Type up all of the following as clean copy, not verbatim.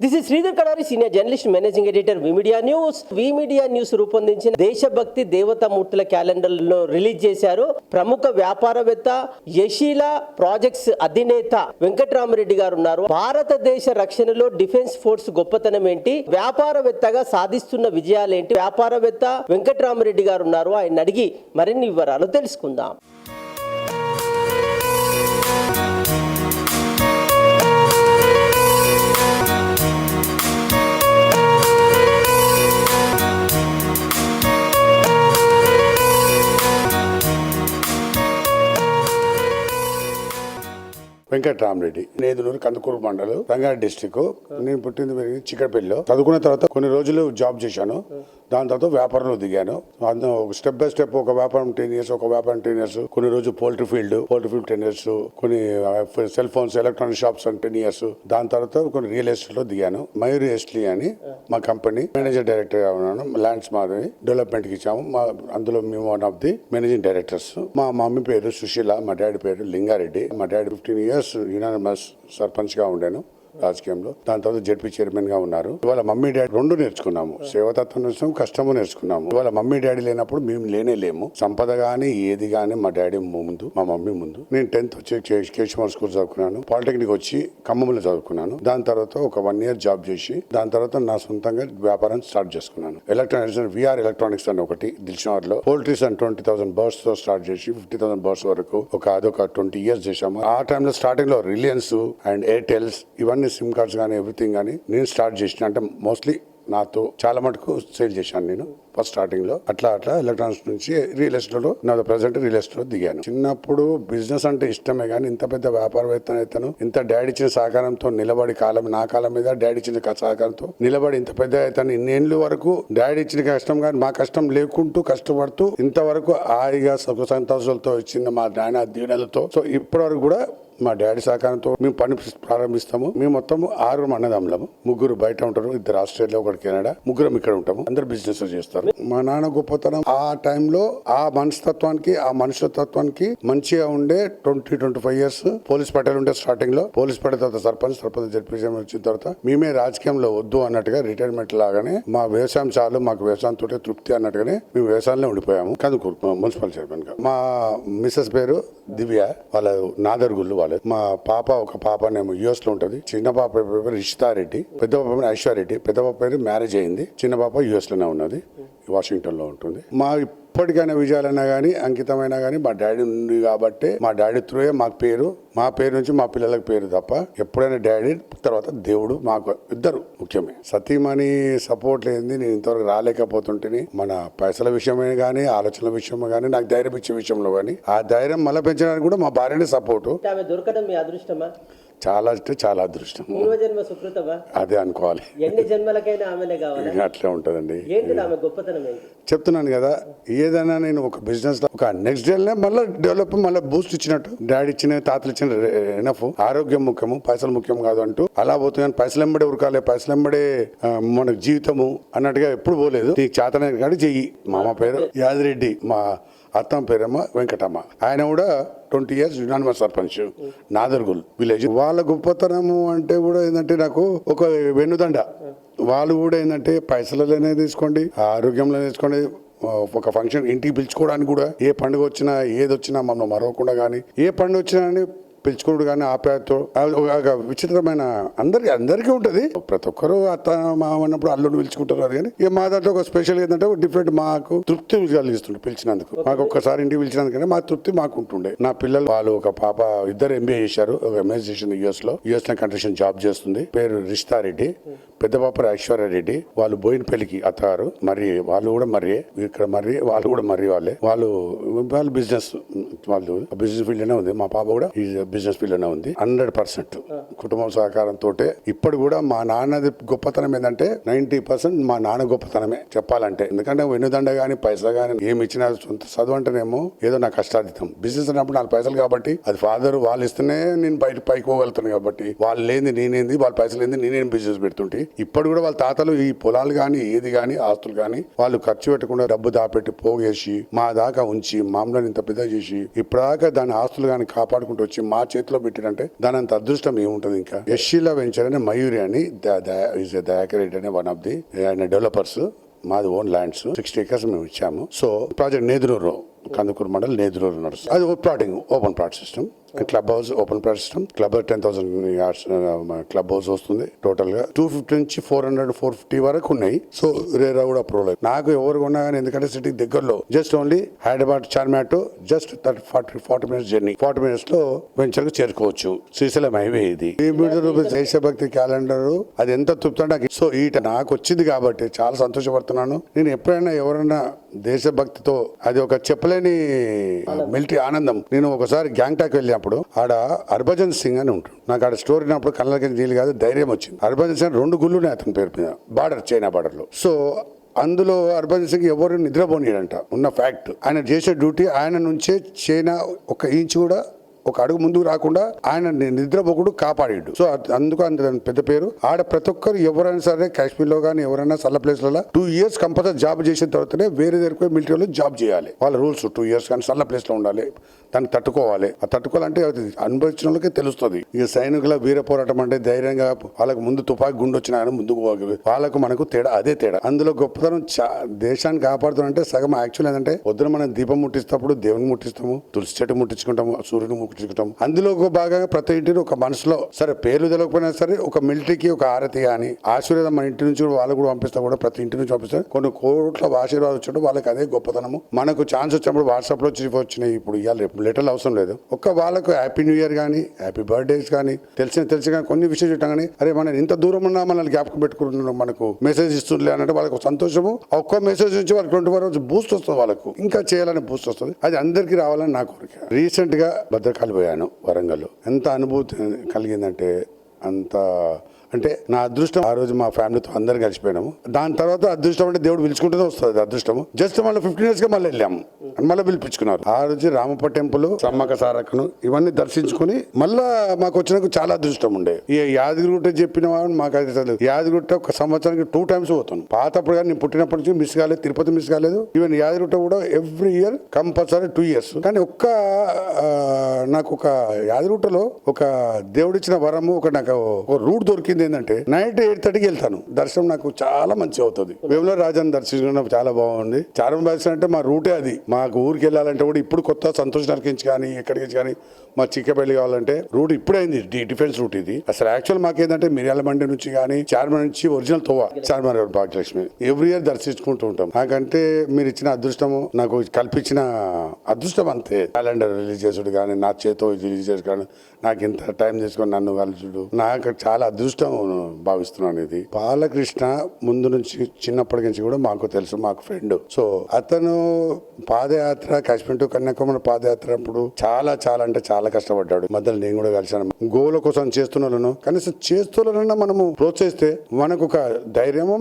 This is Sridhar Kadari, senior journalist, managing editor, V Media news. V Media news రూపొందించిన దేశభక్తి దేవతామూర్తుల క్యాలెండర్లను release చేశారు. ప్రముఖ వ్యాపారవేత్త, యశీలా ప్రాజెక్ట్స్ అధినేత వెంకట్రామరెడ్డి గారు ఉన్నారు. భారతదేశ రక్షణలో డిఫెన్స్ ఫోర్స్ గొప్పతనం ఏంటి, వ్యాపారవేత్తగా సాధిస్తున్న విజయాలేంటి, వ్యాపారవేత్త వెంకట్రామరెడ్డి గారు ఉన్నారు. ఆయన అడిగి మరిన్ని వివరాలు తెలుసుకుందాం. వెంకట్రామరెడ్డి, నేదునూరు, కందుకూరు మండలం, రంగారెడ్డి డిస్టిక్. నేను పుట్టింది పెరిగింది చిక్కడపల్లిలో. చదువుకున్న తర్వాత కొన్ని రోజులు జాబ్ చేశాను. దాని తర్వాత వ్యాపారంలో దిగాను. అందులో స్టెప్ బై స్టెప్ ఒక వ్యాపారం 10 years, ఒక వ్యాపారం 10 years, కొన్ని రోజు పోల్ట్రీ ఫీల్డ్ 10 years, కొన్ని cell phones, electronic shops 10 years. దాని తర్వాత కొన్ని రియల్ ఎస్టేట్ లో దిగాను. మయూరి ఎస్ట్లీ అని మా కంపెనీ మేనేజర్ డైరెక్టర్ గా ఉన్నాను. ల్యాండ్స్ మాది డెవలప్మెంట్ కి ఇచ్చాము. అందులో మేము one of the managing directors. మా మమ్మీ పేరు సుశీల, మా డాడీ పేరు లింగారెడ్డి. మా డాడీ 15 years యునానిమస్ సర్పంచ్ గా ఉండాను రాజకీయంలో. దాని తర్వాత జడ్పీ చైర్మన్ గా ఉన్నారు. ఇవాళ మమ్మీ డాడీ రెండు నేర్చుకున్నాము. సేవతత్వం నేర్చుకున్నాము, కష్టము నేర్చుకున్నాము. ఇవాళ మమ్మీ డాడీ లేనప్పుడు మేము లేము. సంపద గానీ ఏది గానీ మా డాడీ ముందు, మా మమ్మీ ముందు. నేను 10th వచ్చి కేశవర్ స్కూల్ చదువుకున్నాను. పాలిటెక్నిక్ వచ్చి ఖమ్మంలో చదువుకున్నాను. దాని తర్వాత ఒక 1 year జాబ్ చేసి దాని తర్వాత నా సొంతంగా వ్యాపారం స్టార్ట్ చేసుకున్నాను. ఎలక్ట్రానిక్స్ విఆర్ ఎలక్ట్రానిక్స్ అని ఒకటి దిల్షనగర్ లో, పోల్ట్రీస్ అండ్ 20,000 బర్డ్స్ తో స్టార్ట్ చేసి 50,000 బర్డ్స్ వరకు అదొక 20 years చేశాము. ఆ టైంలో స్టార్టింగ్ లో రిలయన్స్ అండ్ ఎయిర్టెల్స్ ఇవన్నీ సిమ్ కార్డ్స్ కానీ ఎవ్రీథింగ్ కానీ నేను స్టార్ట్ చేసిన. అంటే మోస్ట్లీ నాతో చాలా మటుకు సేల్ చేశాను నేను ఫస్ట్ స్టార్టింగ్ లో. అట్లా ఎలక్ట్రానిక్స్ నుంచి రియల్ ఎస్టేట్ లో, నా ప్రెసెంట్ రియల్ ఎస్టేట్ లో దిగాను. చిన్నప్పుడు బిజినెస్ అంటే ఇష్టమే కానీ ఇంత పెద్ద వ్యాపారవేత్తను ఇంత డాడీ ఇచ్చిన సహకారంతో నిలబడి నా కాలం మీద డాడీ ఇచ్చిన సహకారంతో నిలబడి ఇంత పెద్ద అవుతాను. ఇన్నేళ్ళు వరకు డాడీ ఇచ్చిన కష్టం కానీ మా కష్టం లేకుంటూ కష్టపడుతూ ఇంతవరకు హాయిగా సుఖ సంతోషాలతో ఇచ్చిన మా నాయన దీవెనలతో. సో ఇప్పటి వరకు కూడా మా డాడీ సహకారంతో మేము పని ప్రారంభిస్తాము. మేము మొత్తం 6 అన్నదమ్ములము. 3 బయట ఉంటారు, 2 ఆస్ట్రేలియా, 1 కెనడా, 3 ఇక్కడ ఉంటాము. అందరు బిజినెస్ చేస్తారు. మా నాన్న గొప్పతనం ఆ టైంలో ఆ మనస్తత్వానికి, ఆ మనుషులతత్వానికి మంచిగా ఉండే 20-25 years పోలీస్ పటేల్ ఉండే స్టార్టింగ్ లో. పోలీస్ పటేల్ తర్వాత సర్పంచ్ జరిపించడం వచ్చిన తర్వాత మేమే రాజకీయంలో వద్దు అన్నట్టుగా రిటైర్మెంట్ లాగానే మా వ్యవసాయం చాలు, మాకు వ్యవసాయం తోటే తృప్తి అన్నట్టుగానే మేము వ్యవసాయంలో ఉండిపోయాము. కందుకూరు మున్సిపల్ చైర్మన్ గా. మా మిస్సెస్ పేరు దివ్య, వాళ్ళ నాదర్గుళ్ళు. మా పాప ఒక పాపనేమో యుఎస్ లో ఉంటది. చిన్న పాప పేరు రిషితారెడ్డి, పెద్ద పాప పేరు ఐశ్వర్యరెడ్డి. పెద్ద పాప పేరు మ్యారేజ్ అయింది. చిన్న పాప యుఎస్ లోనే ఉన్నది, వాషింగ్టన్ లో ఉంటుంది. మా ఇప్పటికైనా విజయాలైనా కానీ అంకితమైనా కానీ మా డాడీ ఉంది కాబట్టి మా డాడీ త్రూయే మాకు పేరు, మా పేరు నుంచి మా పిల్లలకు పేరు తప్ప ఎప్పుడైనా డాడీ తర్వాత దేవుడు మాకు ఇద్దరు ముఖ్యమే. సతీమణి సపోర్ట్ లేనిది నేను ఇంతవరకు రాలేకపోతుంటే మన పైసల విషయమే కానీ ఆలోచనల విషయమే కానీ నాకు ధైర్యం ఇచ్చే విషయంలో కానీ ఆ ధైర్యం మళ్ళీ పెంచడానికి కూడా మా భార్యనే సపోర్టు. దొరకడం మీ అదృష్టమా? చాలా అంటే చాలా అదృష్టం. అదే అనుకోవాలి. ఎన్ని జన్మలకైనా ఆమెనే కావాలి. అట్లే ఉంటదండి. చెప్తున్నాను కదా, ఏదైనా నేను ఒక బిజినెస్ లో ఒక నెక్స్ట్ డే మళ్ళీ డెవలప్ మళ్ళీ బూస్ట్ ఇచ్చినట్టు డాడీ ఇచ్చిన తాతలు ఇచ్చిన ఎనఫ్. ఆరోగ్యం ముఖ్యము, పైసలు ముఖ్యం కాదు అంటూ అలా పోతుంది. పైసలు ఎంబడే ఉరకాలి, పైసలు ఎంబడే మనకు జీవితము అన్నట్టుగా ఎప్పుడు పోలేదు. నీకు చేతనే కాదు చెయ్యి. మా అమ్మ పేరు యాదిరెడ్డి, మా అత్తమ్మ పేరమ్మ వెంకటమ్మ. ఆయన కూడా 20 years unanimous sarpanch, Nadargul village. వాళ్ళ గొప్పతనము అంటే కూడా ఏంటంటే నాకు ఒక వెన్నుదండ. వాళ్ళు కూడా ఏంటంటే పైసలలోనే తీసుకోండి, ఆరోగ్యంలో తీసుకోండి, ఒక ఫంక్షన్ ఇంటికి పిలుచుకోవడానికి కూడా, ఏ పండుగ వచ్చినా ఏది వచ్చినా మనం మరవకుండా కానీ, ఏ పండుగ వచ్చినా అని పిలుచుకోడు కానీ ఆప్యాయతో ఒక విచిత్రమైన అందరికీ ఉంటది. ప్రతి ఒక్కరు అత్త మామ అన్నప్పుడు అల్లుడు పిలుచుకుంటారు. అది కానీ ఇక మా దాంట్లో ఒక స్పెషల్ ఏంటంటే డిఫరెంట్ మాకు తృప్తి కలిగిస్తుండే పిలిచినందుకు. మాకు ఒక్కసారి ఇంటికి పిలిచినందుకనే మా తృప్తి మాకు ఉంటుండే. నా పిల్లలు వాళ్ళు ఒక పాప, 2 MBA చేశారు, ఒక ఎంఎస్ చేసింది యుఎస్ లో కంట్రక్షన్ జాబ్ చేస్తుంది. పేరు రిషితారెడ్డి. పెద్ద పాప ఐశ్వర్యరెడ్డి. వాళ్ళు బోయినపల్లికి అత్తగారు. మరి వాళ్ళు కూడా మర్రి, ఇక్కడ మర్రి, వాళ్ళు కూడా మర్రి వాళ్ళే. వాళ్ళు బిజినెస్ ఫీల్డ్ లోనే ఉంది. మా పాప కూడా బిజినెస్ ఫీల్డ్ లోనే ఉంది. 100% కుటుంబం సహకారంతో. ఇప్పుడు కూడా మా నాన్నది గొప్పతనం ఏంటంటే 90% మా నాన్న గొప్పతనమే చెప్పాలంటే. ఎందుకంటే వెన్నుదండ గానీ పైసలు గానీ ఏమి ఇచ్చినా, సొంత చదువు అంటేనేమో ఏదో నా కష్టాతీతం. బిజినెస్ అన్నప్పుడు 4 పైసలు కాబట్టి అది ఫాదర్ వాళ్ళు ఇస్తేనే నేను పైకి పోగలుగుతాను కాబట్టి, వాళ్ళు లేని నేనేంది, వాళ్ళ పైసలు ఏంది నేనేం బిజినెస్ పెడుతుంటే ఇప్పటి కూడా వాళ్ళ తాతలు ఈ పొలాలు కానీ ఏది కానీ ఆస్తులు కానీ వాళ్ళు ఖర్చు పెట్టకుండా డబ్బు దాపెట్టి పోగేసి మా దాకా ఉంచి మామూలు ఇంత పెద్ద చేసి ఇప్పటిదాకా దాని ఆస్తులు కానీ కాపాడుకుంటూ వచ్చి మా చేతిలో పెట్టినంటే దాని అంత అదృష్టం ఏముంటది. ఇంకా యశీలా వెంచర్ అనే మయూరి అని దయాకర్ రెడ్డి అనే వన్ ఆఫ్ ది డెవలపర్స్, మాది ఓన్ ల్యాండ్స్ 60 acres మేము ఇచ్చాము. సో ప్రాజెక్ట్ నేదునూరు కందుకూరు మండల్ నేదునూరు నడుస్తుంది. అది plotting open plot system, club house open plot system. Club 10,000 yards club house వస్తుంది. టోటల్ గా 250 నుంచి 400-450 వరకు ఉన్నాయి. సో రేరా కూడా అప్రూవల్ అయ్యి నాకు ఎవరు కొన్నా కానీ, ఎందుకంటే సిటీకి దగ్గరలో just only Hyderabad Charminar to just 40 minutes journey, 40 minutes లో వెంచర్ కు చేరుకోవచ్చు. శ్రీశైలం హైవే ఇది. రూపీస్ దేశభక్తి క్యాలెండర్ అది ఎంత తృప్తి నాకు. సో నాకు వచ్చింది కాబట్టి చాలా సంతోషపడుతున్నాను. నేను ఎప్పుడైనా ఎవరైనా దేశభక్తితో అది ఒక చెప్పలేని మిలిటరీ ఆనందం. నేను ఒకసారి గ్యాంగ్టాక్ వెళ్ళినప్పుడు ఆడ హర్భజన్ సింగ్ అని ఉంటాడు. నాకు ఆడ స్టోరీ అయినప్పుడు కళ్ళకి నీళ్ళు కాదు, ధైర్యం వచ్చింది. హర్భజన్ సింగ్ 2 గుళ్ళునే అతని పేరు మీద బార్డర్, చైనా బార్డర్ లో. సో అందులో హర్భజన్ సింగ్ ఎవరు నిద్రపోనీయంట ఉన్న ఫ్యాక్ట్. ఆయన చేసే డ్యూటీ ఆయన నుంచే చైనా 1 ఇంచ్ కూడా ఒక అడుగు ముందుకు రాకుండా ఆయన నిద్రపోకుండా కాపాడాడు. సో అందుకు అంత పెద్ద పేరు. ఆడ ప్రతి ఒక్కరు ఎవరైనా సరే కాశ్మీర్ లో కానీ ఎవరైనా సల్ల ప్లేస్లలో 2 years కంపల్సరీ జాబ్ చేసిన తర్వాతనే వేరే దగ్గర మిలిటరీలో జాబ్ చేయాలి. వాళ్ళ రూల్స్ 2 years కానీ సల్ల ప్లేస్ లో ఉండాలి. దాన్ని తట్టుకోవాలి. ఆ తట్టుకోవాలంటే అది అనుభవించిన వాళ్ళకే తెలుస్తుంది. ఇక సైనికుల వీర పోరాటం అంటే ధైర్యంగా వాళ్ళకి ముందు తుపాకి గుండు వచ్చినా కానీ ముందుకు వాళ్ళకు మనకు తేడా అదే తేడా. అందులో గొప్పతనం దేశాన్ని కాపాడుతానంటే సగం యాక్చువల్ ఏంటంటే పొద్దున మనం దీపం ముట్టిస్తప్పుడు దేవుని ముట్టిస్తాము, తులసి చెట్టు ముట్టించుకుంటాము, సూర్యుని ముట్టించుకుంటాము. అందులో ఒక భాగంగా ప్రతి ఇంటిని ఒక మనసులో సరే పేర్లు తెలియకపోయినా సరే ఒక మిలిటరీకి ఒక ఆరతి కానీ ఆశీర్వాదం మన ఇంటి నుంచి వాళ్ళు కూడా పంపిస్తా, కూడా ప్రతి ఇంటి నుంచి పంపిస్తారు. కొన్ని కోట్ల ఆశీర్వాదం వచ్చినప్పుడు వాళ్ళకి అదే గొప్పతనము. మనకు ఛాన్స్ వచ్చినప్పుడు వాట్సాప్ లో వచ్చినాయి. ఇప్పుడు ఇవాళ లెటర్లు అవసరం లేదు. ఒక్క వాళ్ళకు హ్యాపీ న్యూ ఇయర్ కానీ హ్యాపీ బర్త్డేస్ కానీ తెలిసి కానీ కొన్ని విషయాలు చెప్పాం కానీ అరే మనం ఇంత దూరం ఉన్నా మనల్ని జ్ఞాపకం పెట్టుకుంటున్నాం, మనకు మెసేజ్ ఇస్తుండే అంటే వాళ్ళకు సంతోషము. ఒక్క మెసేజ్ నుంచి వాళ్ళకి 24 hours బూస్ట్ వస్తుంది, వాళ్ళకు ఇంకా చేయాలని బూస్ట్ వస్తుంది. అది అందరికీ రావాలని నా కోరిక. రీసెంట్ గా భద్రకాళి పోయాను వరంగల్. ఎంత అనుభూతి కలిగిందంటే అంత అంటే నా అదృష్టం. ఆ రోజు మా ఫ్యామిలీతో అందరు కలిసిపోయినాము. దాని తర్వాత అదృష్టం అంటే దేవుడు పిలుచుకుంటూనే వస్తుంది అదృష్టము. జస్ట్ మళ్ళీ 15 years గా మళ్ళీ వెళ్ళాము, మళ్ళీ పిలిపించుకున్నారు. ఆ రోజు రామప్ప టెంపుల్, సమ్మక్క సారక్కను ఇవన్నీ దర్శించుకుని మళ్ళా మాకు వచ్చినందుకు చాలా అదృష్టం ఉండే. ఈ యాదగిరిగుట్ట చెప్పిన వాడు మాకు అది యాదగిరిగుట్ట ఒక సంవత్సరానికి 2 times పోతాను. పాతప్పుడు కానీ నేను పుట్టినప్పటి నుంచి మిస్ కాలేదు, తిరుపతి మిస్ కాలేదు. ఈవెన్ యాదగిరిగుట్ట కూడా ఎవ్రీ ఇయర్ కంపల్సరీ 2 years. కానీ నాకు ఒక యాదగిరిగుట్టలో ఒక దేవుడిచ్చిన వరము, నాకు ఒక రూట్ దొరికింది. ఏంటంటే నైట్ 8:30కి వెళ్తాను. దర్శనం నాకు చాలా మంచి అవుతుంది. వేములవాడ రాజాన్ని దర్శించడం చాలా బాగుంది. చార్మినార్ దర్శనం అంటే మా రూటే అది. మాకు ఊరికి వెళ్ళాలంటే కూడా ఇప్పుడు కొత్త సంతోష్ నగర్ నుంచి కానీ ఎక్కడికి కానీ మా చిక్కపల్లి కావాలంటే రూట్ ఇప్పుడైంది, డిఫెన్స్ రూట్ ఇది. అసలు యాక్చువల్ మాకేంటంటే మిర్యాల మండి నుంచి కానీ చార్మినార్ నుంచి ఒరిజినల్ తోవా చార్మినార్ భాగ్యలక్ష్మి ఎవ్రీ ఇయర్ దర్శించుకుంటూ ఉంటాం. నాకంటే మీరు ఇచ్చిన అదృష్టము, నాకు కల్పించిన అదృష్టం అంతే. క్యాలెండర్ రిలీజ్ చేసుడు కానీ, నా చేతో రిలీజ్ చేసు కానీ, నాకు ఇంత టైం తీసుకొని నన్ను కలుసుడు నాకు చాలా అదృష్టం భావిస్తున్నాను. ఇది బాలకృష్ణ ముందు నుంచి చిన్నప్పటి నుంచి కూడా మాకు తెలుసు, మాకు ఫ్రెండ్. సో అతను పాదయాత్ర కాశ్మీర్ టు కన్యాకుమారి పాదయాత్ర అప్పుడు చాలా అంటే చాలా కష్టపడ్డాడు. మధ్యలో నేను కూడా కలిసాను. గోల కోసం చేస్తున్నాను, కనీసం చేస్తున్నా మనము ప్రోత్సహిస్తే మనకు ఒక ధైర్యము,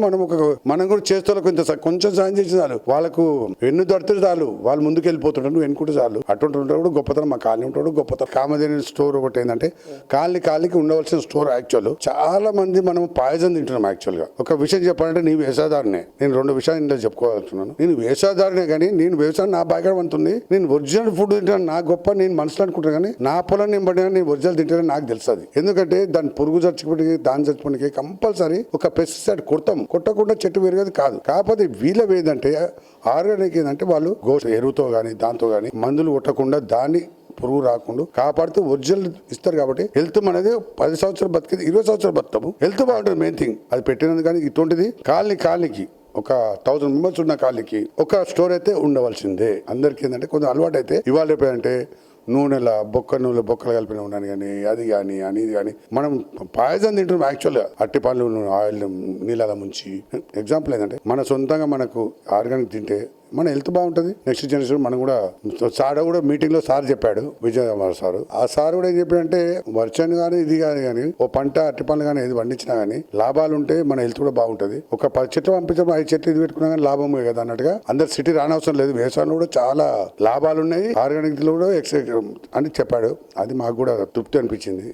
మనం కూడా చేస్తులకు కొంచెం సాయం చేసి చాలు. వాళ్ళకు వెన్ను దొరికితే చాలు, వాళ్ళు ముందుకు వెళ్ళిపోతుంటారు, వెనుకుంటే చాలు. అటువంటి ఉంటాడు గొప్పతనం. మా కాలనీ ఉంటాడు గొప్పతనం. కామధేని స్టోర్ ఒకటి ఏంటంటే కాలనీకి ఉండవలసిన స్టోర్. యాక్చువల్ చాలా మంది మనం పాయజన్ తింటున్నాం. యాక్చువల్ గా ఒక విషయం చెప్పాలంటే నీ వేషధారనే. నేను 2 విషయాలు ఇంట్లో చెప్పుకోవాలనుకున్నాను. నేను వేషధారనే కానీ నేను వ్యవసాయం నా బ్యాక్గ్రౌండ్ అంతుంది. నేను ఒరిజినల్ ఫుడ్ తింటాను, నా గొప్ప నేను మనసులో అనుకుంటాను. కానీ నా పొలం నేను పడినా నేను ఒరిజినల్ తింటానని నాకు తెలుస్తుంది. ఎందుకంటే దాని పురుగు చచ్చిపోయి దాని చచ్చిపోయికి కంపల్సరీ ఒక పెస్టిసైడ్ కొట్టకుండా చెట్టు పెరిగేది కాదు. కాకపోతే వీళ్ళ ఏదంటే ఆర్గానిక్ ఏంటంటే వాళ్ళు గోస్ట్ ఎరువుతో కానీ దాంతో కానీ మందులు కొట్టకుండా దాన్ని పురుగు రాకుండా కాపాడుతూ ఒరిజినల్ ఇస్తారు. కాబట్టి హెల్త్ అనేది 10 సంవత్సరాలు బతికేది 20 సంవత్సరాలు బతుకుతాము. హెల్త్ బాగుంటుంది మెయిన్ థింగ్. అది పెట్టినందుకు కానీ ఇటువంటిది కాలనీకి ఒక 1000 members ఉన్న కాలనీకి ఒక స్టోర్ అయితే ఉండవలసిందే. అందరికీ ఏంటంటే కొంచెం అలవాటు అయితే ఇవాళ ఎప్పుడంటే నూనెల నూనె బొక్కలు కలిపిన ఉన్నాను కానీ అది కానీ అని ఇది కానీ మనం పాయజన్ తింటున్నాం. యాక్చువల్గా అట్టి పళ్ళు ఆయిల్ నీళ్ళ ముంచి ఎగ్జాంపుల్ ఏంటంటే మన సొంతంగా మనకు ఆర్గానిక్ తింటే మన హెల్త్ బాగుంటుంది. నెక్స్ట్ జనరేషన్ మనం కూడా సార్ కూడా మీటింగ్ లో సార్ చెప్పాడు, విజయకుమార్ సార్. ఆ సార్ కూడా ఏం చెప్పాడంటే వర్షం కానీ ఇది కానీ ఓ పంట అట్టి పండ్లు కానీ ఏది పండించినా కానీ లాభాలు ఉంటే మన హెల్త్ కూడా బాగుంటుంది. ఒక 10 చెట్లు పంపించడం 5 చెట్లు ఇది పెట్టుకున్నా కానీ లాభమే కదా అన్నట్టుగా అందరు సిటీ రానవసరం లేదు. వ్యవసాయంలో కూడా చాలా లాభాలు ఉన్నాయి, ఆర్గానిక్ లో కూడా అని చెప్పాడు. అది మాకు కూడా తృప్తి అనిపించింది.